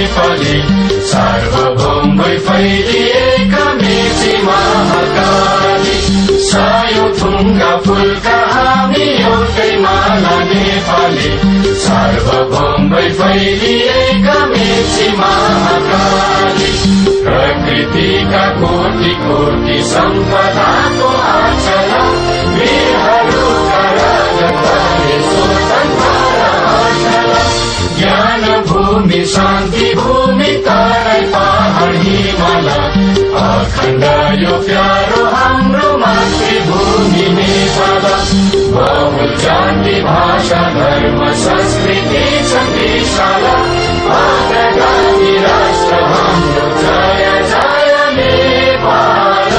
नेपाली सार्वभौम भई फैलिएका मेची महाकाली सायौं थुङ्गा फुलका हामी एउटै माला नेपाली सार्वभौम भई फैलिएका मेची महाकाली प्रकृतिका कोटि कोटि सम्पदाको आचला वीरहरूका राजकाले स्वतन्त्र आचला ज्ञान भूमि शान्ति भूमि तराई पहाड हिमाल अखण्ड यो प्यारो हाम्रो मातृभूमि नेपाल बहुल जाति भाषा धर्म संस्कृति छ विशाल अग्रगामी राष्ट्र हाम्रो जय जय Nepal.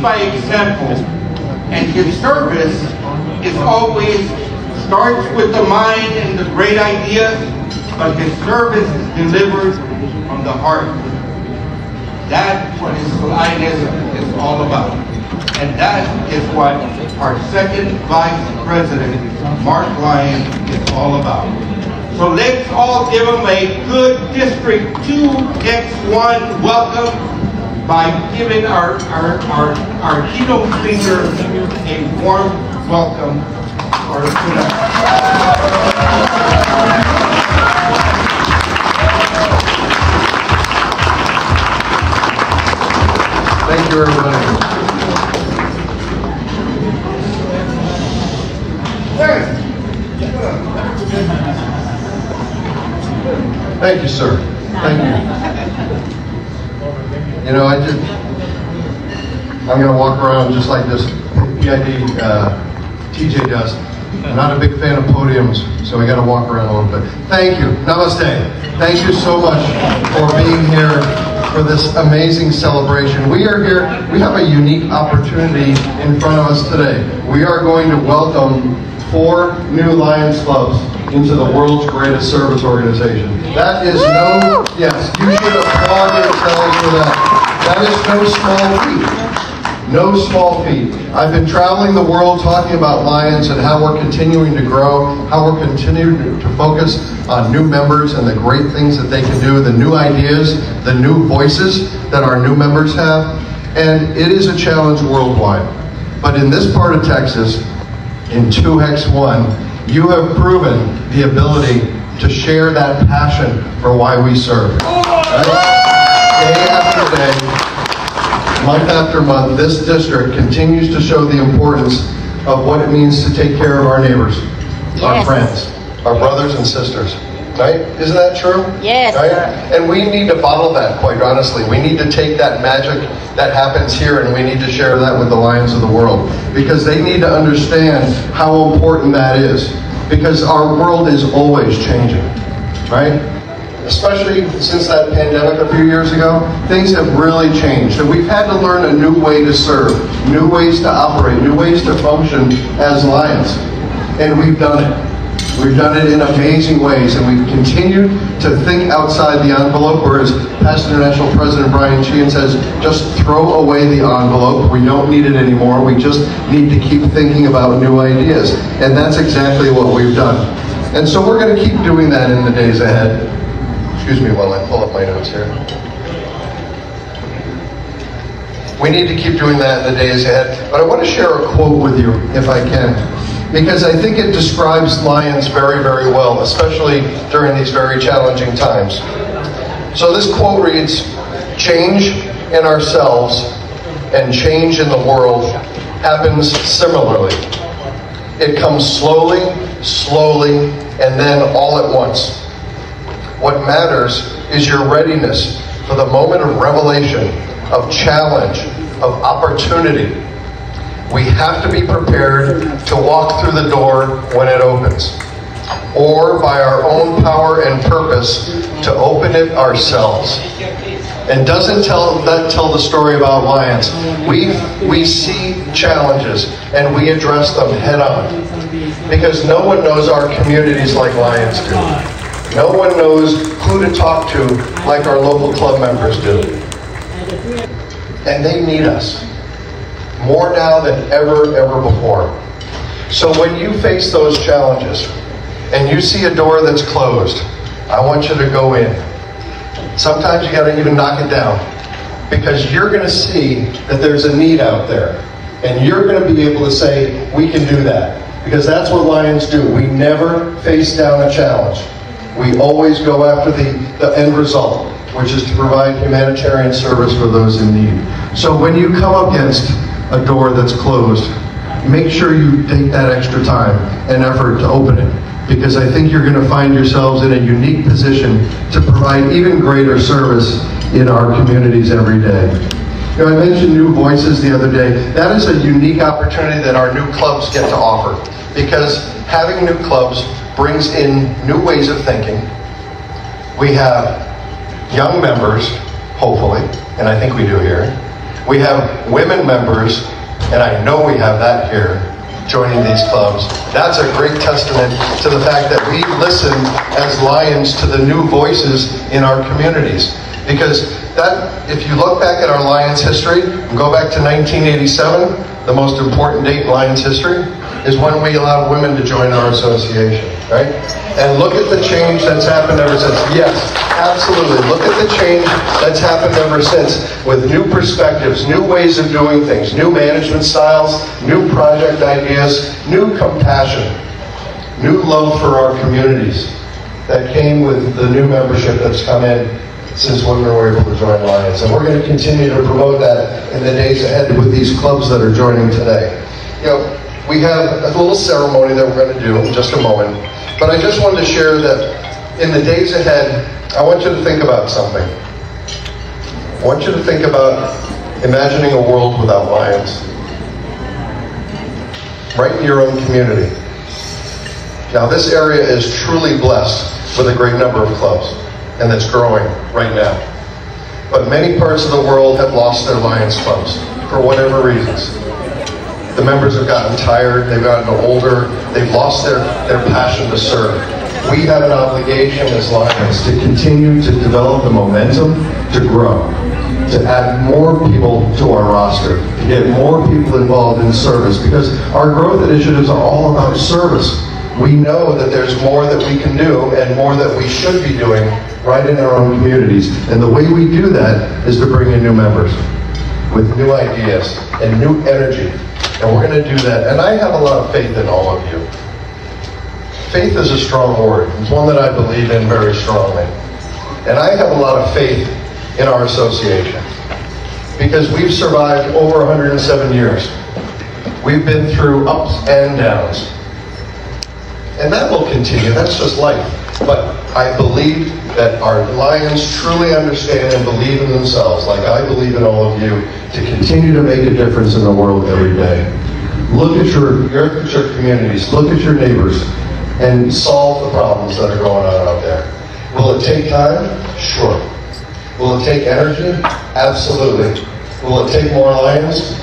by example, and his service is always starts with the mind and the great ideas, but his service is delivered from the heart. That's what his Lioness is all about. And that is what our second Vice President, Mark Lyon, is all about. So let's all give him a good District 2X1 welcome by giving our keynote speaker a warm welcome for tonight. Thank you, everybody. Thank you, sir. Thank you. You know, I'm going to walk around just like this PID TJ does. I'm not a big fan of podiums, so I got to walk around a little bit. Thank you. Namaste. Thank you so much for being here for this amazing celebration. We are here, we have a unique opportunity in front of us today. We are going to welcome 4 new Lions Clubs into the world's greatest service organization. That is yes, you should applaud yourselves for that. That is no small feat. No small feat. I've been traveling the world talking about Lions and how we're continuing to grow, how we're continuing to focus on new members and the great things that they can do, the new ideas, the new voices that our new members have. And it is a challenge worldwide. But in this part of Texas, in 2X1, you have proven the ability to share that passion for why we serve. Right? Day after day, month after month, this district continues to show the importance of what it means to take care of our neighbors, our friends, our brothers and sisters. Right? Isn't that true? Yes. Right? And we need to bottle that, quite honestly. We need to take that magic that happens here and we need to share that with the Lions of the world. Because they need to understand how important that is. Because our world is always changing. Right? Especially since that pandemic a few years ago, things have really changed. And we've had to learn a new way to serve, new ways to operate, new ways to function as Lions. And we've done it. We've done it in amazing ways, and we've continued to think outside the envelope, or as Past International President Brian Sheehan says, just throw away the envelope. We don't need it anymore. We just need to keep thinking about new ideas. And that's exactly what we've done. And so we're going to keep doing that in the days ahead. Excuse me while I pull up my notes here. We need to keep doing that in the days ahead. But I want to share a quote with you, if I can, because I think it describes Lions very, very well, especially during these very challenging times. So this quote reads, "Change in ourselves and change in the world happens similarly. It comes slowly, slowly, and then all at once. What matters is your readiness for the moment of revelation, of challenge, of opportunity. We have to be prepared to walk through the door when it opens, or by our own power and purpose to open it ourselves." And doesn't that tell the story about Lions? We see challenges and we address them head on, because no one knows our communities like Lions do. No one knows who to talk to like our local club members do. And they need us more now than ever before. So when you face those challenges and you see a door that's closed, I want you to go in. Sometimes you got to even knock it down, because you're going to see that there's a need out there, and you're going to be able to say, we can do that, because that's what Lions do. We never face down a challenge. We always go after the end result, which is to provide humanitarian service for those in need. So when you come up against a door that's closed, make sure you take that extra time and effort to open it, because I think you're going to find yourselves in a unique position to provide even greater service in our communities every day. You know, I mentioned new voices the other day. That is a unique opportunity that our new clubs get to offer, because having new clubs brings in new ways of thinking. We have young members, hopefully, and I think we do here. We have women members, and I know we have that here, joining these clubs. That's a great testament to the fact that we listen as Lions to the new voices in our communities. Because that, if you look back at our Lions history, and go back to 1987, the most important date in Lions history, is when we allowed women to join our association, right? And look at the change that's happened ever since. Yes, absolutely. Look at the change that's happened ever since, with new perspectives, new ways of doing things, new management styles, new project ideas, new compassion, new love for our communities that came with the new membership that's come in since women were able to join Lions. And we're going to continue to promote that in the days ahead with these clubs that are joining today. You know, we have a little ceremony that we're going to do in just a moment, but I just wanted to share that in the days ahead, I want you to think about something. I want you to think about imagining a world without Lions, right in your own community. Now, this area is truly blessed with a great number of clubs, and that's growing right now. But many parts of the world have lost their Lions clubs for whatever reasons. The members have gotten tired, they've gotten older, they've lost their passion to serve. We have an obligation as Lions to continue to develop the momentum to grow, to add more people to our roster, to get more people involved in service, because our growth initiatives are all about service. We know that there's more that we can do and more that we should be doing right in our own communities. And the way we do that is to bring in new members with new ideas and new energy. And we're going to do that. And I have a lot of faith in all of you. Faith is a strong word. It's one that I believe in very strongly. And I have a lot of faith in our association, because we've survived over 107 years. We've been through ups and downs. And that will continue. That's just life. But I believe that our Lions truly understand and believe in themselves, like I believe in all of you, to continue to make a difference in the world every day. Look at your communities, look at your neighbors, and solve the problems that are going on out there. Will it take time? Sure. Will it take energy? Absolutely. Will it take more Lions?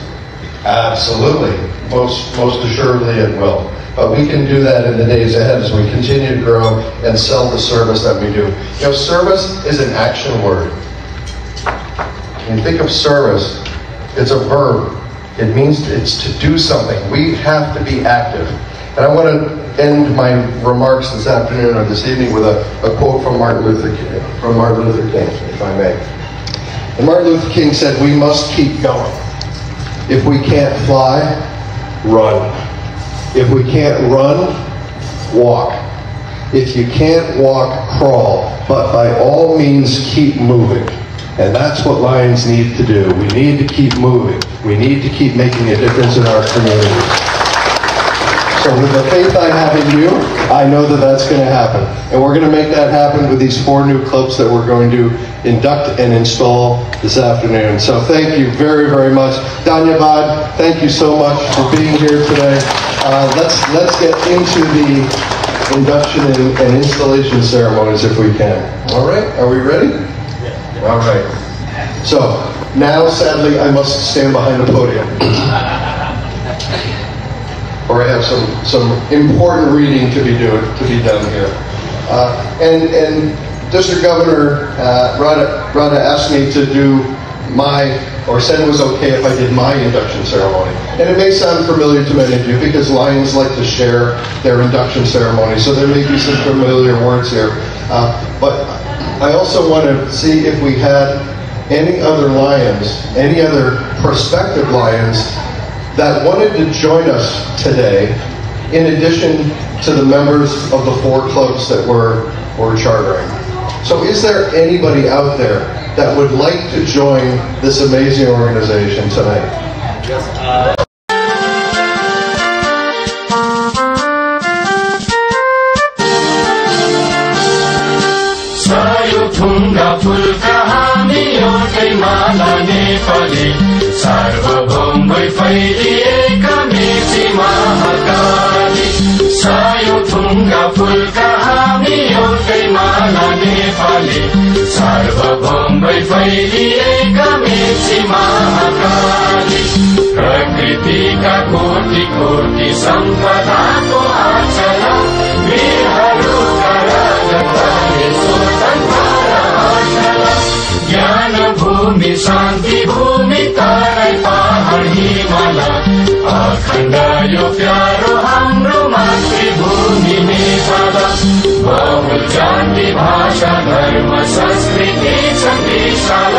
Absolutely. Most assuredly it will. But we can do that in the days ahead as we continue to grow and sell the service that we do. You know, service is an action word. When you think of service, it's a verb. It means it's to do something. We have to be active. And I want to end my remarks this afternoon or this evening with a quote from Martin Luther King, if I may. And Martin Luther King said, "We must keep going. If we can't fly, run. If we can't run, walk. If you can't walk, crawl. But by all means, keep moving." And that's what Lions need to do. We need to keep moving. We need to keep making a difference in our community. So with the faith I have in you, I know that that's going to happen. And we're going to make that happen with these 4 new clubs that we're going to induct and install this afternoon. So thank you very, very much. Dhanyabad, thank you so much for being here today. Let's get into the induction and installation ceremonies if we can. All right, are we ready? All right. So now, sadly, I must stand behind the podium, or I have some important reading to be done here. And District Governor Rada asked me to do said it was okay if I did my induction ceremony. And it may sound familiar to many of you because Lions like to share their induction ceremony, so there may be some familiar words here. But I also want to see if we had any other Lions, any other prospective Lions that wanted to join us today, in addition to the members of the 4 clubs that we're chartering. So is there anybody out there that would like to join this amazing organization tonight? Yes. सार्वभौम फैलिएका मेची महाकाली सायो थुङ्गा फुलका हामी एउटै माला नेपाली सार्वभौम भई फैलिएका मेची महाकाली प्रकृतिका कोटि कोटि सम्पदाको आचला वीरहरूका राजधानी स्वतन्त्र आचला ज्ञान भूमि शान्ति भूमि तराई पहाड हिमाल अखण्ड यो प्यारो हाम्रो मातृभूमि नेपाल बहुल जाति भाषा धर्म संस्कृति छन् विशाल